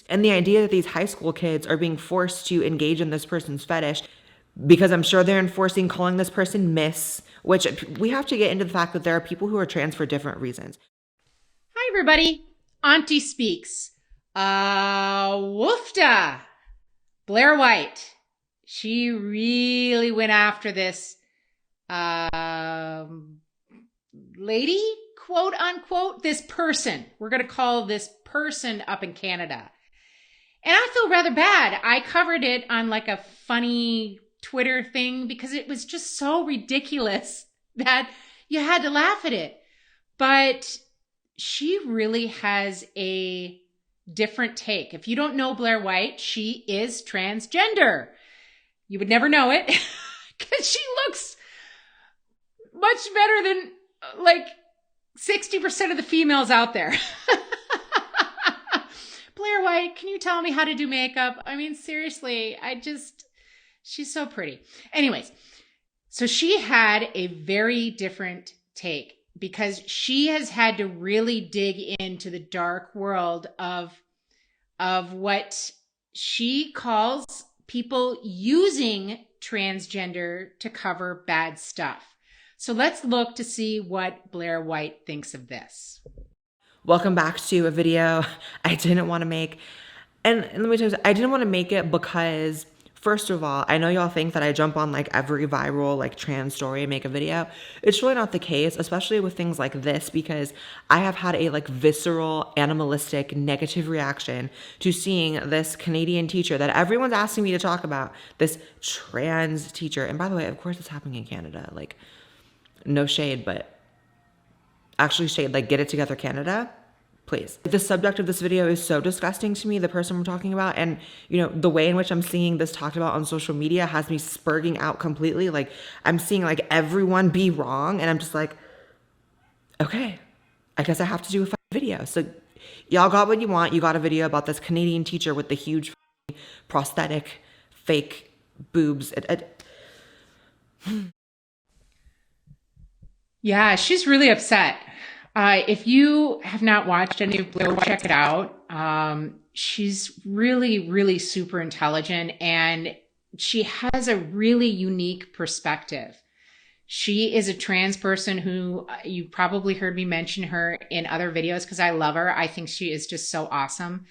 kids. And the idea that these high school kids are being forced to engage in this person's fetish, because I'm sure they're enforcing calling this person Miss, which we have to get into the fact that there are people who are trans for different reasons. Hi, everybody. Auntie speaks. Woofda. Blaire White. She really went after this lady, quote unquote, this person. We're going to call this person up in Canada. And I feel rather bad. I covered it on like a funny Twitter thing because it was just so ridiculous that you had to laugh at it. But she really has a different take. If you don't know Blaire White, she is transgender. You would never know it because she looks much better than like 60% of the females out there. Blaire White, can you tell me how to do makeup? I mean, seriously, she's so pretty. Anyways, so she had a very different take because she has had to really dig into the dark world of what she calls people using transgender to cover bad stuff. So let's look to see what Blaire White thinks of this. Welcome back to a video I didn't want to make. And let me tell you, I didn't want to make it because, first of all, I know y'all think that I jump on like every viral like trans story and make a video. It's really not the case, especially with things like this, because I have had a like visceral, animalistic, negative reaction to seeing this Canadian teacher that everyone's asking me to talk about, this trans teacher. And by the way, of course it's happening in Canada. Like, no shade, but actually shade, like get it together, Canada. Please. The subject of this video is so disgusting to me, the person we're talking about. And, you know, the way in which I'm seeing this talked about on social media has me spurging out completely. Like, I'm seeing like everyone be wrong. And I'm just like, okay, I guess I have to do a video. So y'all got what you want. You got a video about this Canadian teacher with the huge prosthetic fake boobs. Yeah, she's really upset. If you have not watched any of Blaire, check it out. She's really, really super intelligent and she has a really unique perspective. She is a trans person who you probably heard me mention her in other videos because I love her. I think she is just so awesome.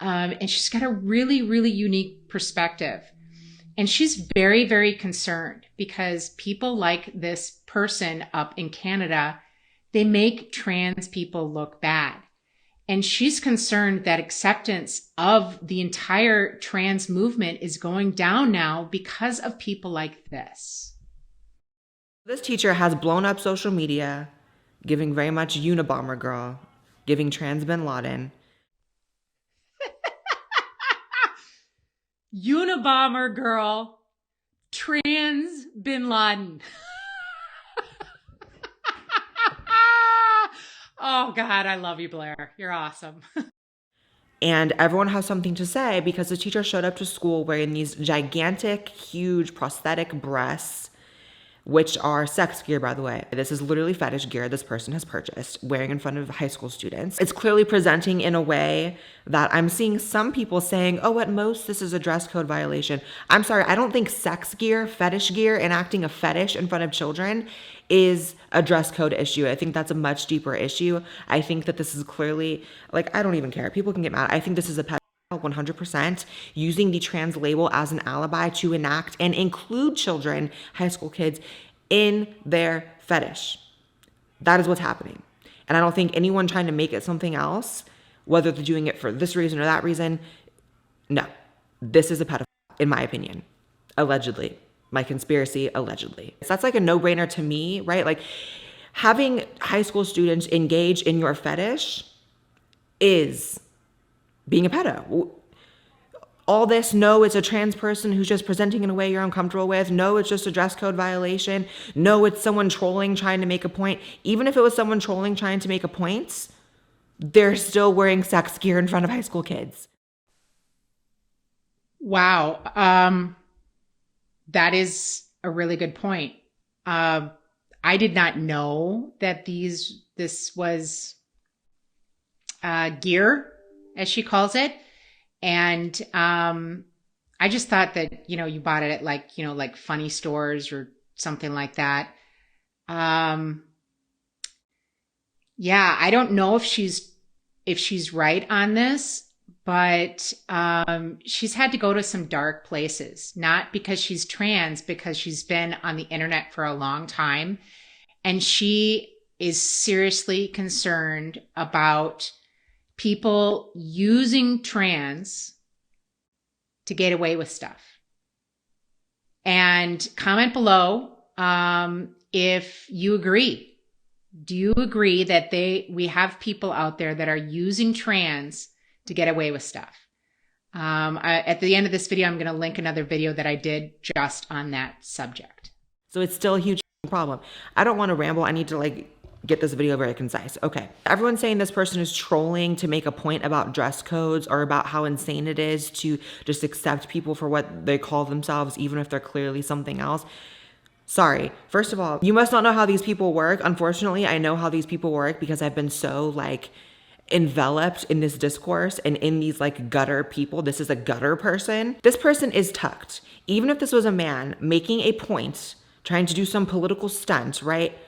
And she's got a really, really unique perspective. And she's very, very concerned because people like this person up in Canada, they make trans people look bad. And she's concerned that acceptance of the entire trans movement is going down now because of people like this. This teacher has blown up social media, giving very much Unabomber girl, giving trans Bin Laden. Unabomber girl, trans Bin Laden. Oh God, I love you, Blaire. You're awesome. And everyone has something to say because the teacher showed up to school wearing these gigantic, huge prosthetic breasts, which are sex gear, by the way. This is literally fetish gear this person has purchased, wearing in front of high school students. It's clearly presenting in a way that I'm seeing some people saying, oh, at most, this is a dress code violation. I'm sorry, I don't think sex gear, fetish gear, enacting a fetish in front of children is a dress code issue. I think that's a much deeper issue. I think that this is clearly, like, I don't even care. People can get mad. I think this is a 100%, using the trans label as an alibi to enact and include children, high school kids, in their fetish. That is what's happening. And I don't think anyone trying to make it something else, whether they're doing it for this reason or that reason, no. This is a pedophile, in my opinion. Allegedly. My conspiracy, allegedly. So that's like a no-brainer to me, right? Like, having high school students engage in your fetish is being a pedo. All this, no, it's a trans person who's just presenting in a way you're uncomfortable with. No, it's just a dress code violation. No, it's someone trolling trying to make a point. Even if it was someone trolling trying to make a point, they're still wearing sex gear in front of high school kids. Wow. That is a really good point. I did not know that this was gear, as she calls it. And I just thought that, you bought it at like funny stores or something like that. Yeah, I don't know if she's right on this, but she's had to go to some dark places, not because she's trans, because she's been on the internet for a long time. And she is seriously concerned about people using trans to get away with stuff. And comment below if you agree. Do you agree that we have people out there that are using trans to get away with stuff? At the end of this video, I'm going to link another video that I did just on that subject. So it's still a huge problem. I don't want to ramble. I need to get this video very concise. Okay. Everyone's saying this person is trolling to make a point about dress codes or about how insane it is to just accept people for what they call themselves, even if they're clearly something else. Sorry. First of all, you must not know how these people work. Unfortunately, I know how these people work because I've been so enveloped in this discourse and in these gutter people. This is a gutter person. This person is tucked. Even if this was a man making a point, trying to do some political stunt, right?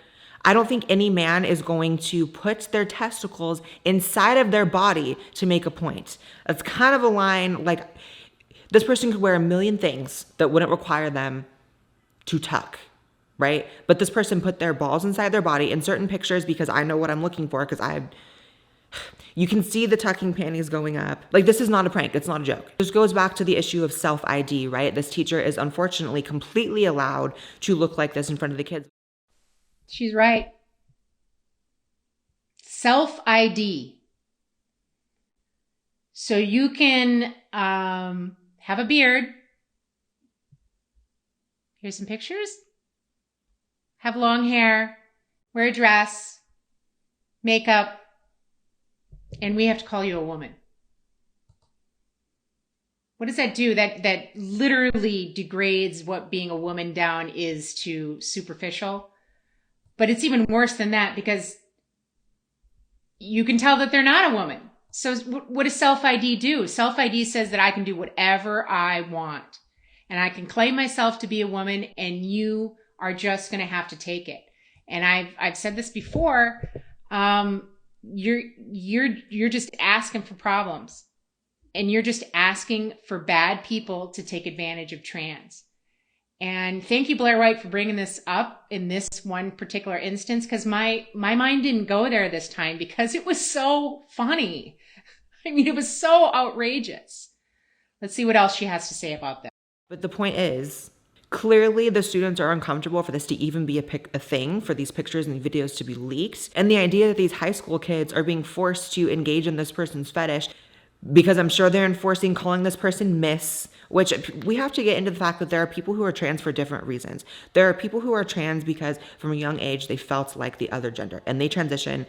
I don't think any man is going to put their testicles inside of their body to make a point. That's kind of a line, this person could wear a million things that wouldn't require them to tuck, right? But this person put their balls inside their body in certain pictures because I know what I'm looking for you can see the tucking panties going up. This is not a prank. It's not a joke. This goes back to the issue of self-ID, right? This teacher is unfortunately completely allowed to look like this in front of the kids. She's right. Self-ID. So you can have a beard. Here's some pictures. Have long hair, wear a dress, makeup, and we have to call you a woman. What does that do? That literally degrades what being a woman down is to superficial. But it's even worse than that because you can tell that they're not a woman. So what does self-ID do? Self-ID says that I can do whatever I want. And I can claim myself to be a woman and you are just going to have to take it. And I've said this before. You're just asking for problems. And you're just asking for bad people to take advantage of trans. And thank you, Blaire White, for bringing this up in this one particular instance, because my mind didn't go there this time because it was so funny. I mean, it was so outrageous. Let's see what else she has to say about that. But the point is, clearly the students are uncomfortable for this to even be a thing, for these pictures and videos to be leaked. And the idea that these high school kids are being forced to engage in this person's fetish, because I'm sure they're enforcing calling this person Miss, which we have to get into the fact that there are people who are trans for different reasons. There are people who are trans because from a young age they felt like the other gender and they transition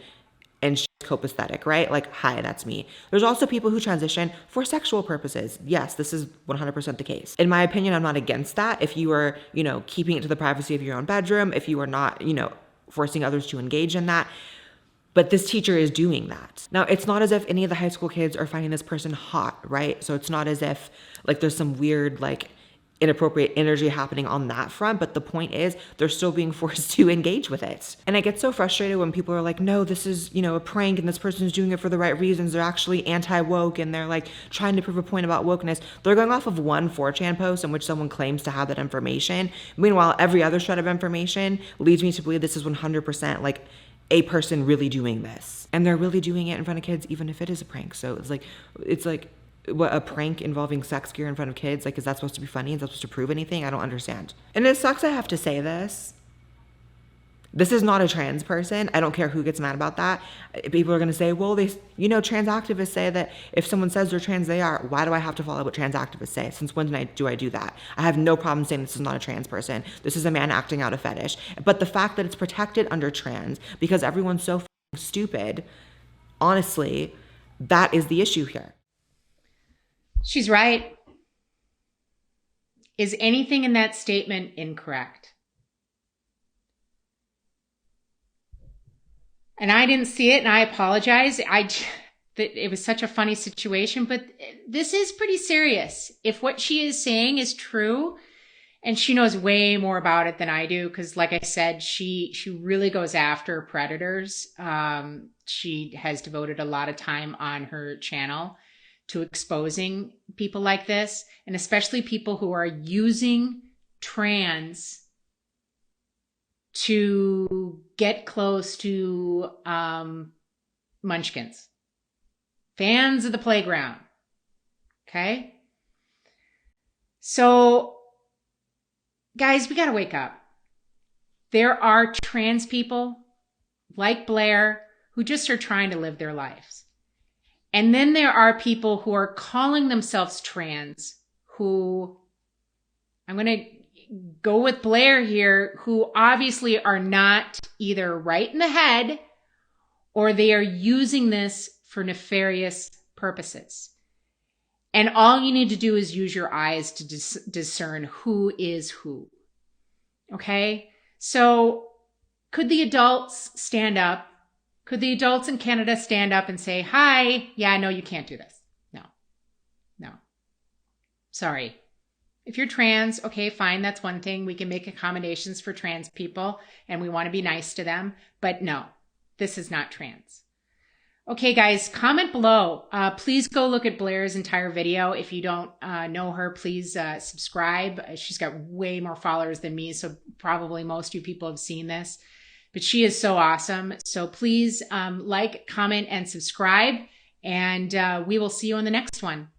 and copaesthetic, right? Hi, that's me. There's also people who transition for sexual purposes. Yes, this is 100% the case. In my opinion, I'm not against that. If you are, keeping it to the privacy of your own bedroom, if you are not, forcing others to engage in that. But this teacher is doing that. Now, it's not as if any of the high school kids are finding this person hot, right? So it's not as if there's some weird, inappropriate energy happening on that front. But the point is they're still being forced to engage with it. And I get so frustrated when people are like, no, this is, a prank and this person's doing it for the right reasons. They're actually anti-woke and they're trying to prove a point about wokeness. They're going off of one 4chan post in which someone claims to have that information. Meanwhile, every other shred of information leads me to believe this is 100% a person really doing this. And they're really doing it in front of kids, even if it is a prank. So it's what, a prank involving sex gear in front of kids? Is that supposed to be funny? Is that supposed to prove anything? I don't understand. And it sucks I have to say this. This is not a trans person. I don't care who gets mad about that. People are going to say, well, trans activists say that if someone says they're trans, they are. Why do I have to follow what trans activists say? Since when do I do that? I have no problem saying this is not a trans person. This is a man acting out a fetish. But the fact that it's protected under trans because everyone's so stupid, honestly, that is the issue here. She's right. Is anything in that statement incorrect? And I didn't see it, and I apologize. that it was such a funny situation, but this is pretty serious. If what she is saying is true, and she knows way more about it than I do, because like I said, she really goes after predators. She has devoted a lot of time on her channel to exposing people like this, and especially people who are using trans to get close to munchkins, fans of the playground. Okay? So, guys, we got to wake up. There are trans people like Blaire who just are trying to live their lives. And then there are people who are calling themselves trans who, I'm going to go with Blaire here, who obviously are not either right in the head or they are using this for nefarious purposes. And all you need to do is use your eyes to discern who is who. Okay? So could the adults stand up? Could the adults in Canada stand up and say, hi, yeah, no, you can't do this. No. Sorry. If you're trans, okay, fine, that's one thing. We can make accommodations for trans people and we want to be nice to them. But no, this is not trans. Okay, guys, comment below. Please go look at Blaire's entire video. If you don't know her, please subscribe. She's got way more followers than me, so probably most of you people have seen this. But she is so awesome. So please like, comment, and subscribe. And we will see you in the next one.